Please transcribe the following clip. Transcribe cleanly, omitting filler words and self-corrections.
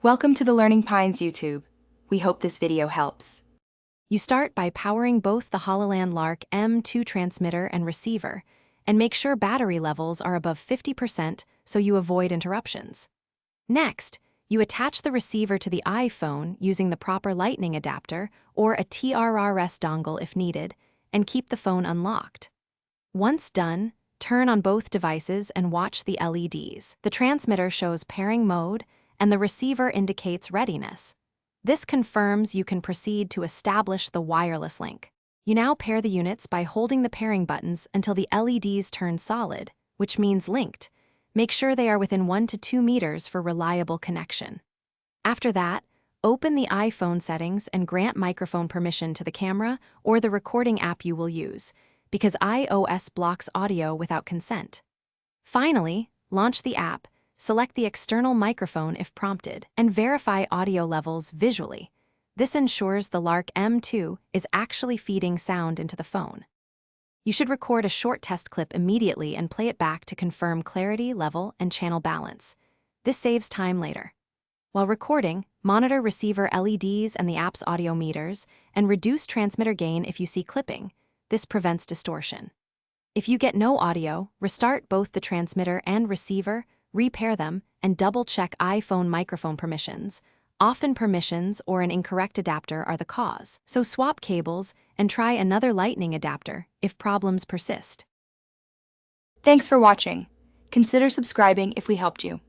Welcome to the Learning Pines YouTube. We hope this video helps. You start by powering both the Hollyland Lark M2 transmitter and receiver, and make sure battery levels are above 50% so you avoid interruptions. Next, you attach the receiver to the iPhone using the proper lightning adapter or a TRRS dongle if needed, and keep the phone unlocked. Once done, turn on both devices and watch the LEDs. The transmitter shows pairing mode, and the receiver indicates readiness. This confirms you can proceed to establish the wireless link. You now pair the units by holding the pairing buttons until the LEDs turn solid, which means linked. Make sure they are within 1 to 2 meters for reliable connection. After that, open the iPhone settings and grant microphone permission to the camera or the recording app you will use, because iOS blocks audio without consent. Finally, launch the app, select the external microphone if prompted, and verify audio levels visually. This ensures the Lark M2 is actually feeding sound into the phone. You should record a short test clip immediately and play it back to confirm clarity, level, and channel balance. This saves time later. While recording, monitor receiver LEDs and the app's audio meters, and reduce transmitter gain if you see clipping. This prevents distortion. If you get no audio, restart both the transmitter and receiver, repair them, and double-check iPhone microphone permissions. Often permissions or an incorrect adapter are the cause, so swap cables and try another lightning adapter if problems persist. Thanks for watching. Consider subscribing if we helped you.